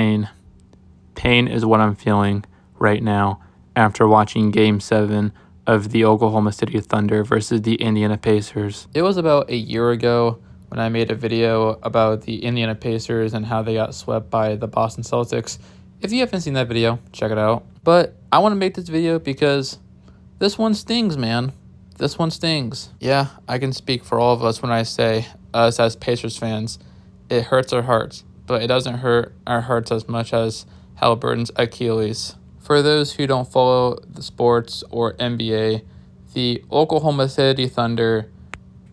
pain. Pain is what I'm feeling right now after watching Game 7 of the Oklahoma City Thunder versus the Indiana Pacers. It was about a year ago when I made a video about the Indiana Pacers and how they got swept by the Boston Celtics. If you haven't seen that video, check it out. But I want to make this video because this one stings, man. This one stings. Yeah, I can speak for all of us when I say, us as Pacers fans, it hurts our hearts, but it doesn't hurt our hearts as much as Halliburton's Achilles. For those who don't follow the sports or NBA, the Oklahoma City Thunder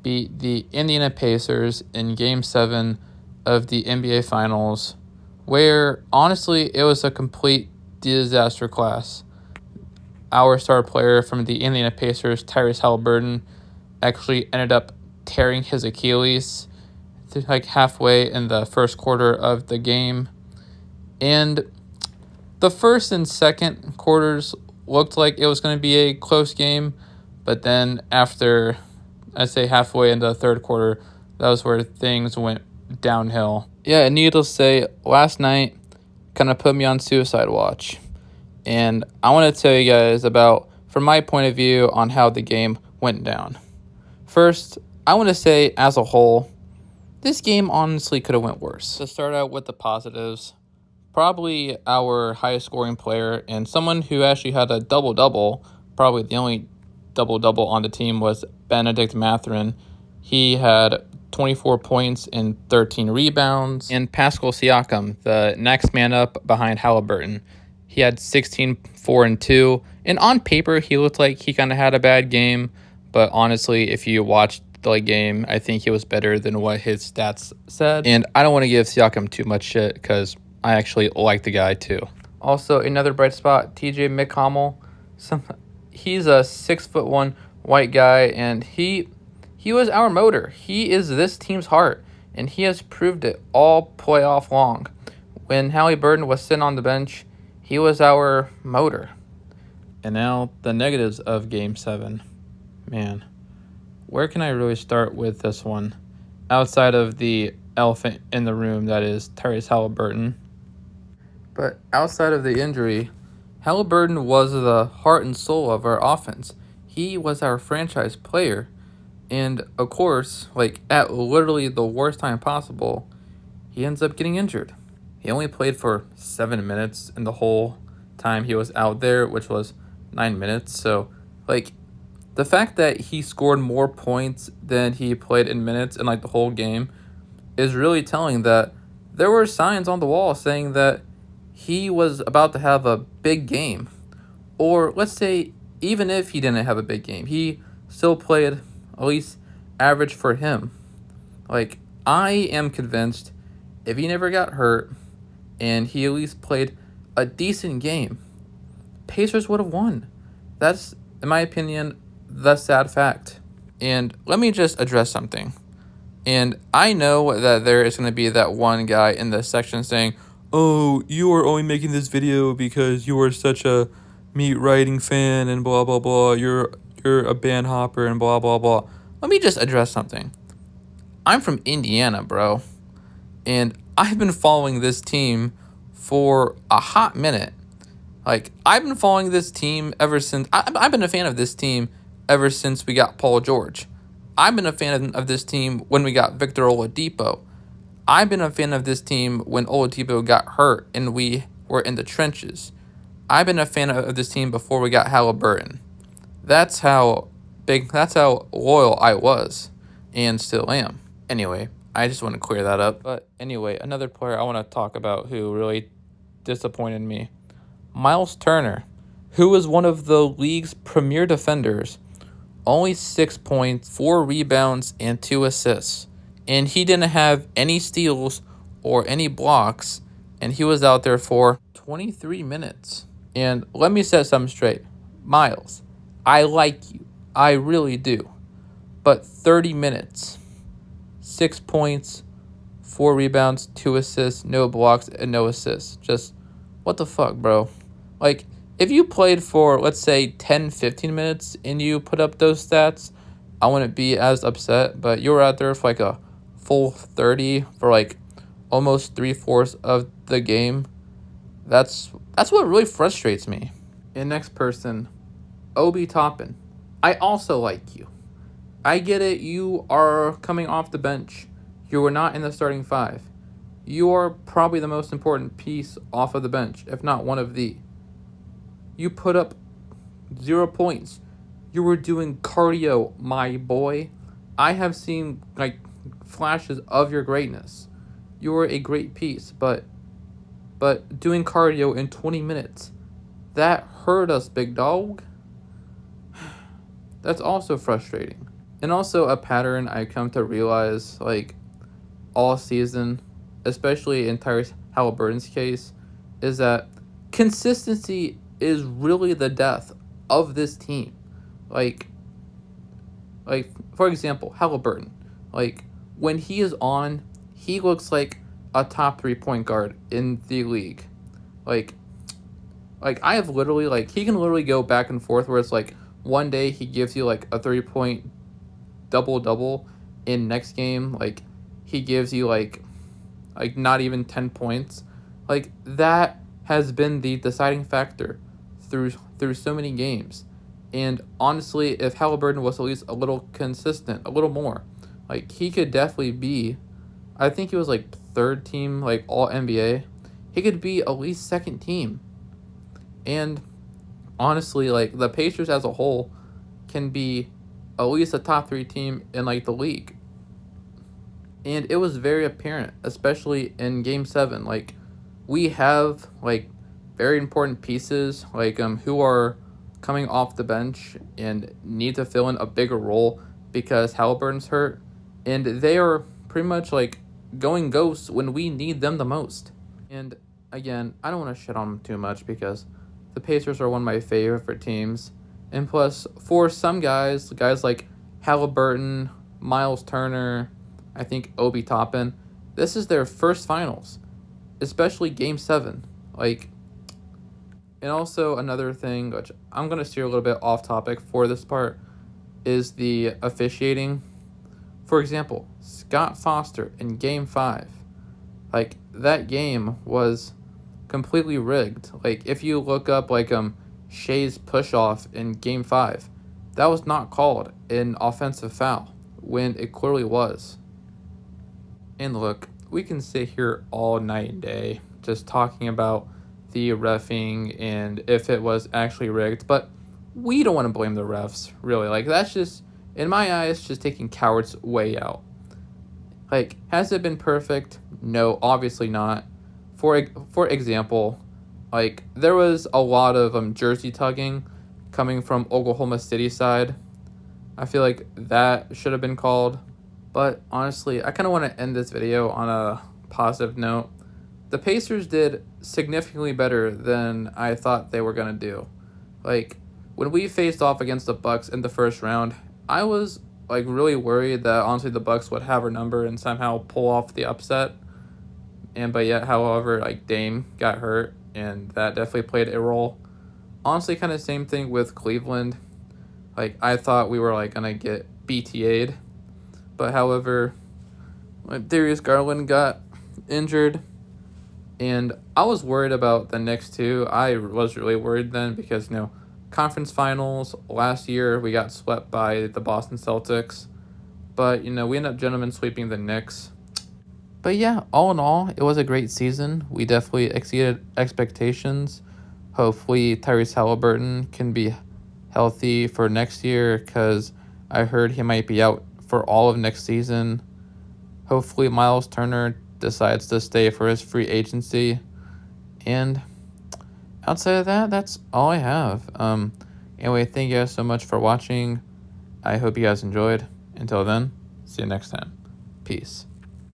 beat the Indiana Pacers in Game 7 of the NBA Finals, where honestly it was a complete disaster class. Our star player from the Indiana Pacers, Tyrese Halliburton, actually ended up tearing his Achilles like halfway in the first quarter of the game. And the first and second quarters looked like it was going to be a close game, but then after, I'd say halfway into the third quarter, that was where things went downhill. Yeah, and needless to say, last night kind of put me on suicide watch. And I want to tell you guys about, from my point of view, on how the game went down. First, I want to say, as a whole, this game honestly could have went worse. To start out with the positives, probably our highest scoring player and someone who actually had a double-double, probably the only double-double on the team, was Benedict Mathurin. He had 24 points and 13 rebounds. And Pascal Siakam, the next man up behind Halliburton, he had 16, 4, and 2. And on paper, he looked like he kind of had a bad game. But honestly, if you watched the game, I think he was better than what his stats said. And I don't want to give Siakam too much shit because I actually like the guy too. Also, another bright spot, TJ McConnell. He's a 6'1" white guy, and he was our motor. He is this team's heart, and he has proved it all playoff long. When Halliburton was sitting on the bench, he was our motor. And now the negatives of Game 7. Man, where can I really start with this one? Outside of the elephant in the room that is Tyrese Halliburton. But outside of the injury, Halliburton was the heart and soul of our offense. He was our franchise player. And of course, like at literally the worst time possible, he ends up getting injured. He only played for 7 minutes in the whole time he was out there, which was 9 minutes. So, like, the fact that he scored more points than he played in minutes in, like, the whole game is really telling that there were signs on the wall saying that he was about to have a big game. Or, let's say, even if he didn't have a big game, he still played at least average for him. Like, I am convinced if he never got hurt and he at least played a decent game, Pacers would have won. That's, in my opinion, the sad fact. And let me just address something. And I know that there is going to be that one guy in the section saying, "Oh, you are only making this video because you are such a meat writing fan and blah, blah, blah. You're a band hopper and blah, blah, blah." Let me just address something. I'm from Indiana, bro. And I've been following this team for a hot minute. Like, I've been following this team ever since... I've been a fan of this team ever since we got Paul George. I've been a fan of this team when we got Victor Oladipo. I've been a fan of this team when Oladipo got hurt and we were in the trenches. I've been a fan of this team before we got Halliburton. That's how loyal I was and still am. Anyway, I just want to clear that up. But anyway, another player I want to talk about who really disappointed me. Miles Turner, who was one of the league's premier defenders. Only 6 points, 4 rebounds, and 2 assists. And he didn't have any steals or any blocks. And he was out there for 23 minutes. And let me set something straight. Miles, I like you. I really do. But 30 minutes, 6 points, 4 rebounds, 2 assists, no blocks, and no assists. Just, what the fuck, bro? Like, if you played for, let's say, 10, 15 minutes and you put up those stats, I wouldn't be as upset. But you were out there for like a full 30 for like almost 3/4 of the game. That's what really frustrates me. And next person, Obi Toppin. I also like you. I get it, you are coming off the bench. You are not in the starting five. You are probably the most important piece off of the bench, if not one of the. You put up 0 points. You were doing cardio, my boy. I have seen flashes of your greatness. You were a great piece, but doing cardio in 20 minutes, that hurt us, big dog. That's also frustrating. And also a pattern I come to realize all season, especially in Tyrese Halliburton's case, is that consistency is really the death of this team. Like for example, Halliburton. When he is on, he looks like a top 3 point guard in the league. I have literally he can literally go back and forth where it's one day he gives you a 3-point double, in next game he gives you not even 10 points. That has been the deciding factor through so many games. And honestly, if Halliburton was at least a little consistent, a little more, he could definitely be, I think he was third team all NBA. He could be at least second team. And honestly, the Pacers as a whole can be at least a top 3 team in the league. And it was very apparent, especially in Game 7. We have very important pieces who are coming off the bench and need to fill in a bigger role because Halliburton's hurt, and they are pretty much going ghosts when we need them the most. And again, I don't want to shit on them too much because the Pacers are one of my favorite teams. And plus, for some guys like Halliburton, Miles Turner, I think Obi Toppin, this is their first finals, especially Game 7. And also another thing, which I'm going to steer a little bit off topic for this part, is the officiating. For example, Scott Foster in Game 5. That game was completely rigged. If you look up Shea's push-off in Game 5, that was not called an offensive foul when it clearly was. And look, we can sit here all night and day just talking about the reffing and if it was actually rigged, but we don't want to blame the refs, really. That's just, in my eyes, just taking cowards way out. Has it been perfect? No, obviously not. For example, there was a lot of jersey tugging coming from Oklahoma City side. I feel that should have been called. But honestly, I kind of want to end this video on a positive note. The Pacers did significantly better than I thought they were going to do. When we faced off against the Bucks in the first round, I was really worried that honestly the Bucks would have our number and somehow pull off the upset. But yet, however, Dame got hurt, and that definitely played a role. Honestly, kind of same thing with Cleveland. I thought we were gonna get BTA'd, but however, Darius Garland got injured, and I was worried about the Knicks too. I was really worried then because conference finals last year we got swept by the Boston Celtics, but we ended up gentlemen sweeping the Knicks. But yeah, all in all, it was a great season. We definitely exceeded expectations. Hopefully Tyrese Halliburton can be healthy for next year because I heard he might be out for all of next season. Hopefully Miles Turner decides to stay for his free agency. And outside of that, that's all I have. Anyway, thank you guys so much for watching. I hope you guys enjoyed. Until then, see you next time. Peace.